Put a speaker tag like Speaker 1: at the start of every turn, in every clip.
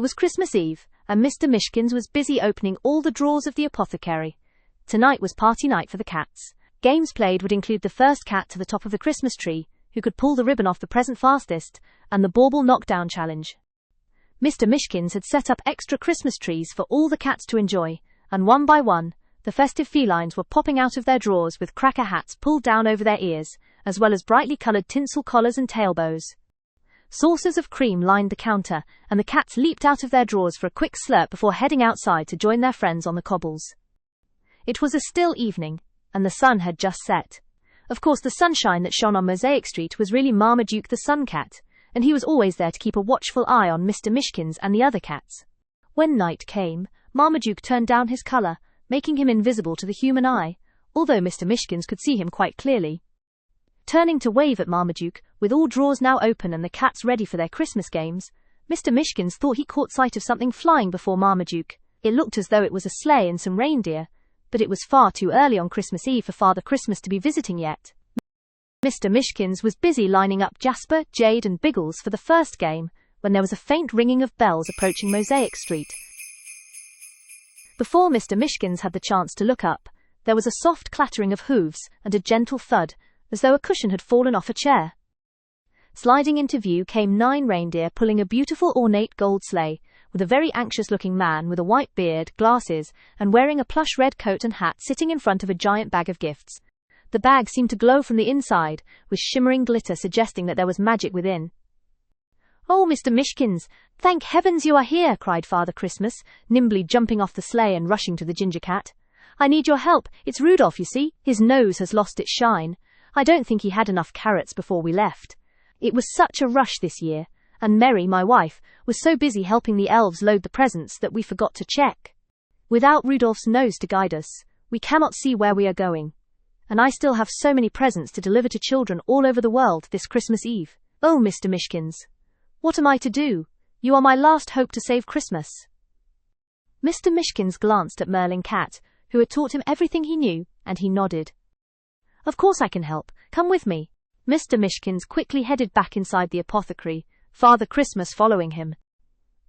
Speaker 1: was Christmas Eve, and Mr. Mishkins was busy opening all the drawers of the apothecary. Tonight was party night for the cats. Games played would include the first cat to the top of the Christmas tree, who could pull the ribbon off the present fastest, and the bauble knockdown challenge. Mr. Mishkins had set up extra Christmas trees for all the cats to enjoy, and one by one, the festive felines were popping out of their drawers with cracker hats pulled down over their ears, as well as brightly coloured tinsel collars and tail bows. Saucers of cream lined the counter, and the cats leaped out of their drawers for a quick slurp before heading outside to join their friends on the cobbles. It was a still evening, and the sun had just set. Of course, the sunshine that shone on Mosaic Street was really Marmaduke the sun cat, and he was always there to keep a watchful eye on Mr. Mishkins and the other cats. When night came, Marmaduke turned down his colour, making him invisible to the human eye, although Mr. Mishkins could see him quite clearly. Turning to wave at Marmaduke, with all drawers now open and the cats ready for their Christmas games, Mr. Mishkins thought he caught sight of something flying before Marmaduke. It looked as though it was a sleigh and some reindeer, but it was far too early on Christmas Eve for Father Christmas to be visiting yet. Mr. Mishkins was busy lining up Jasper, Jade and Biggles for the first game, when there was a faint ringing of bells approaching Mosaic Street. Before Mr. Mishkins had the chance to look up, there was a soft clattering of hooves and a gentle thud, as though a cushion had fallen off a chair. Sliding into view came 9 reindeer pulling a beautiful ornate gold sleigh, with a very anxious-looking man with a white beard, glasses, and wearing a plush red coat and hat sitting in front of a giant bag of gifts. The bag seemed to glow from the inside, with shimmering glitter suggesting that there was magic within. "Oh, Mr. Mishkins, thank heavens you are here!" cried Father Christmas, nimbly jumping off the sleigh and rushing to the ginger cat. "I need your help. It's Rudolph, you see. His nose has lost its shine. I don't think he had enough carrots before we left. It was such a rush this year, and Mary, my wife, was so busy helping the elves load the presents that we forgot to check. Without Rudolph's nose to guide us, we cannot see where we are going. And I still have so many presents to deliver to children all over the world this Christmas Eve. Oh, Mr. Mishkins, what am I to do? You are my last hope to save Christmas." Mr. Mishkins glanced at Merlin Cat, who had taught him everything he knew, and he nodded. "Of course I can help. Come with me." Mr. Mishkins quickly headed back inside the apothecary, Father Christmas following him.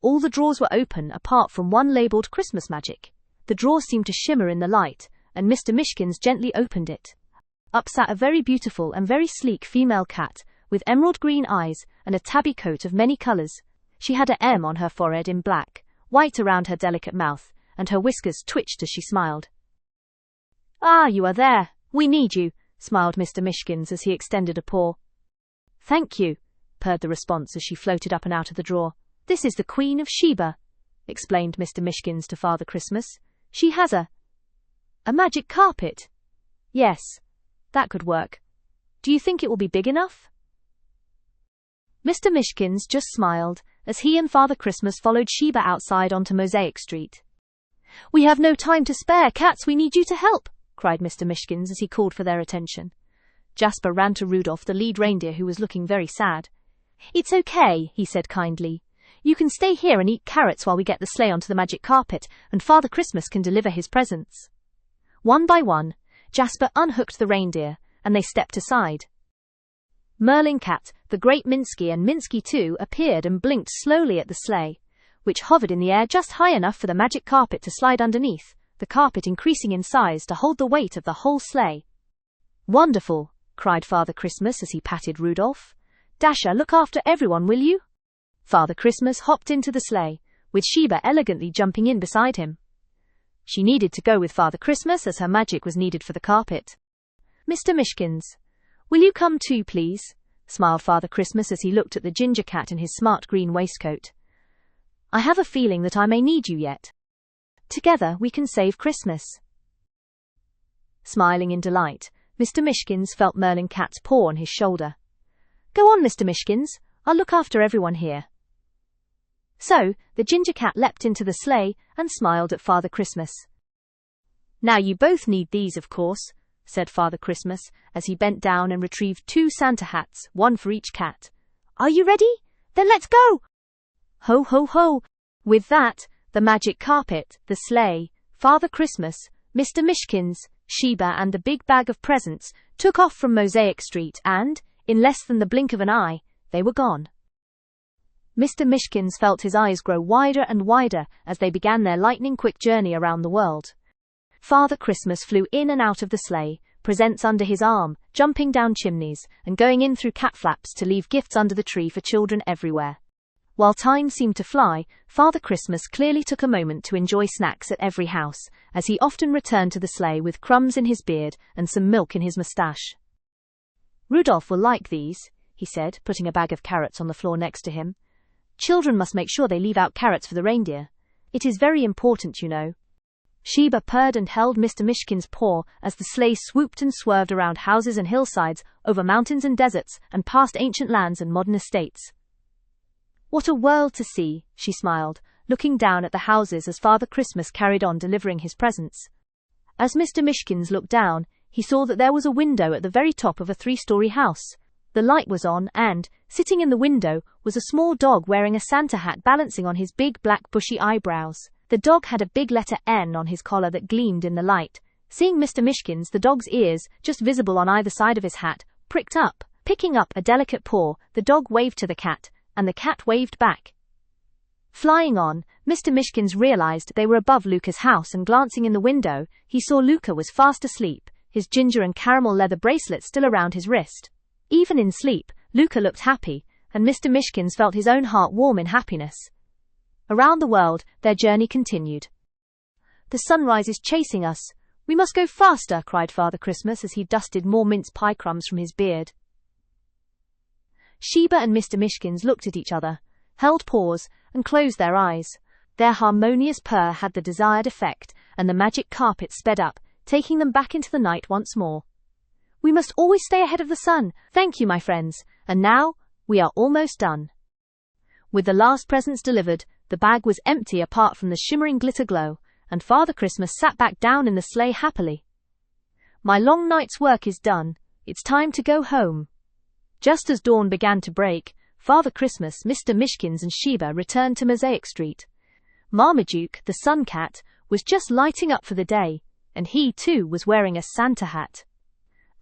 Speaker 1: All the drawers were open apart from one labelled Christmas Magic. The drawer seemed to shimmer in the light, and Mr. Mishkins gently opened it. Up sat a very beautiful and very sleek female cat, with emerald green eyes and a tabby coat of many colours. She had a M on her forehead in black, white around her delicate mouth, and her whiskers twitched as she smiled. "Ah, you are there. We need you," smiled Mr. Mishkins as he extended a paw. "Thank you," purred the response as she floated up and out of the drawer. "This is the Queen of Sheba," explained Mr. Mishkins to Father Christmas. "She has a magic carpet." "Yes, that could work. Do you think it will be big enough?" Mr. Mishkins just smiled as he and Father Christmas followed Sheba outside onto Mosaic Street. "We have no time to spare, cats, we need you to help," cried Mr. Mishkins as he called for their attention. Jasper ran to Rudolph, the lead reindeer, who was looking very sad. "It's okay," he said kindly. "You can stay here and eat carrots while we get the sleigh onto the magic carpet, and Father Christmas can deliver his presents." One by one, Jasper unhooked the reindeer, and they stepped aside. Merlin Cat, the Great Minsky, and Minsky too appeared and blinked slowly at the sleigh, which hovered in the air just high enough for the magic carpet to slide underneath, the carpet increasing in size to hold the weight of the whole sleigh. "Wonderful," cried Father Christmas as he patted Rudolph. "Dasher, look after everyone, will you?" Father Christmas hopped into the sleigh, with Sheba elegantly jumping in beside him. She needed to go with Father Christmas as her magic was needed for the carpet. "Mr. Mishkins, will you come too, please?" smiled Father Christmas as he looked at the ginger cat in his smart green waistcoat. "I have a feeling that I may need you yet. Together we can save Christmas." Smiling in delight, Mr. Mishkins felt Merlin Cat's paw on his shoulder. "Go on, Mr. Mishkins, I'll look after everyone here." So, the ginger cat leapt into the sleigh and smiled at Father Christmas. "Now you both need these, of course," said Father Christmas as he bent down and retrieved 2 Santa hats, one for each cat. "Are you ready? Then let's go!" Ho, ho, ho! With that, the magic carpet, the sleigh, Father Christmas, Mr. Mishkins, Sheba, and the big bag of presents took off from Mosaic Street and, in less than the blink of an eye, they were gone. Mr. Mishkins felt his eyes grow wider and wider as they began their lightning-quick journey around the world. Father Christmas flew in and out of the sleigh, presents under his arm, jumping down chimneys, and going in through cat flaps to leave gifts under the tree for children everywhere. While time seemed to fly, Father Christmas clearly took a moment to enjoy snacks at every house, as he often returned to the sleigh with crumbs in his beard and some milk in his moustache. "Rudolph will like these," he said, putting a bag of carrots on the floor next to him. "Children must make sure they leave out carrots for the reindeer. It is very important, you know." Sheba purred and held Mr. Mishkin's paw as the sleigh swooped and swerved around houses and hillsides, over mountains and deserts, and past ancient lands and modern estates. "What a world to see," she smiled, looking down at the houses as Father Christmas carried on delivering his presents. As Mr. Mishkins looked down, he saw that there was a window at the very top of a 3-story house. The light was on and, sitting in the window, was a small dog wearing a Santa hat balancing on his big black bushy eyebrows. The dog had a big letter N on his collar that gleamed in the light. Seeing Mr. Mishkins, the dog's ears, just visible on either side of his hat, pricked up. Picking up a delicate paw, the dog waved to the cat, and the cat waved back. Flying on, Mr. Mishkins realized they were above Luca's house, and glancing in the window, he saw Luca was fast asleep, his ginger and caramel leather bracelet still around his wrist. Even in sleep, Luca looked happy, and Mr. Mishkins felt his own heart warm in happiness. Around the world, their journey continued. "The sunrise is chasing us. We must go faster," cried Father Christmas as he dusted more mince pie crumbs from his beard. Sheba and Mr. Mishkins looked at each other, held paws, and closed their eyes. Their harmonious purr had the desired effect, and the magic carpet sped up, taking them back into the night once more. "We must always stay ahead of the sun. Thank you, my friends. And now, we are almost done." With the last presents delivered, the bag was empty apart from the shimmering glitter glow, and Father Christmas sat back down in the sleigh happily. "My long night's work is done. It's time to go home." Just as dawn began to break, Father Christmas, Mr. Mishkins, and Sheba returned to Mosaic Street. Marmaduke, the sun cat, was just lighting up for the day, and he, too, was wearing a Santa hat.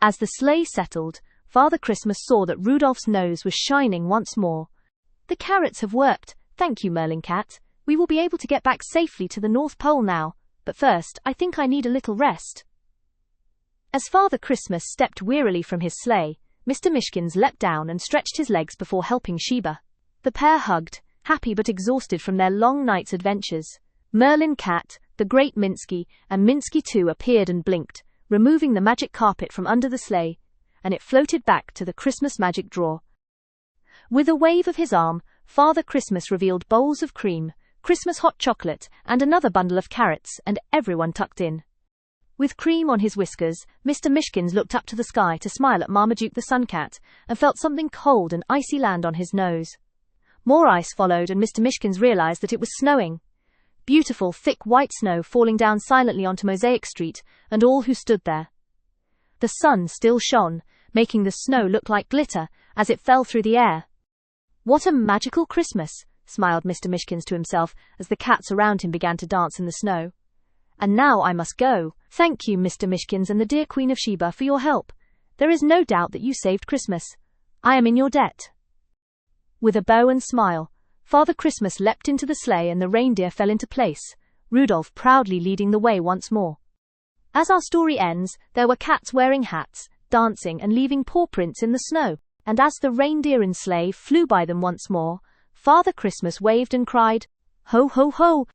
Speaker 1: As the sleigh settled, Father Christmas saw that Rudolph's nose was shining once more. "The carrots have worked, thank you, Merlin Cat. We will be able to get back safely to the North Pole now, but first, I think I need a little rest." As Father Christmas stepped wearily from his sleigh, Mr. Mishkins leapt down and stretched his legs before helping Sheba. The pair hugged, happy but exhausted from their long night's adventures. Merlin Cat, the Great Minsky, and Minsky too appeared and blinked, removing the magic carpet from under the sleigh, and it floated back to the Christmas magic drawer. With a wave of his arm, Father Christmas revealed bowls of cream, Christmas hot chocolate, and another bundle of carrots, and everyone tucked in. With cream on his whiskers, Mr. Mishkins looked up to the sky to smile at Marmaduke the sun cat, and felt something cold and icy land on his nose. More ice followed, and Mr. Mishkins realized that it was snowing. Beautiful, thick white snow falling down silently onto Mosaic Street, and all who stood there. The sun still shone, making the snow look like glitter as it fell through the air. "What a magical Christmas," smiled Mr. Mishkins to himself as the cats around him began to dance in the snow. "And now I must go. Thank you, Mr. Mishkins and the dear Queen of Sheba, for your help. There is no doubt that you saved Christmas. I am in your debt." With a bow and smile, Father Christmas leapt into the sleigh and the reindeer fell into place, Rudolph proudly leading the way once more. As our story ends, there were cats wearing hats, dancing and leaving paw prints in the snow, and as the reindeer and sleigh flew by them once more, Father Christmas waved and cried, "Ho, ho, ho!"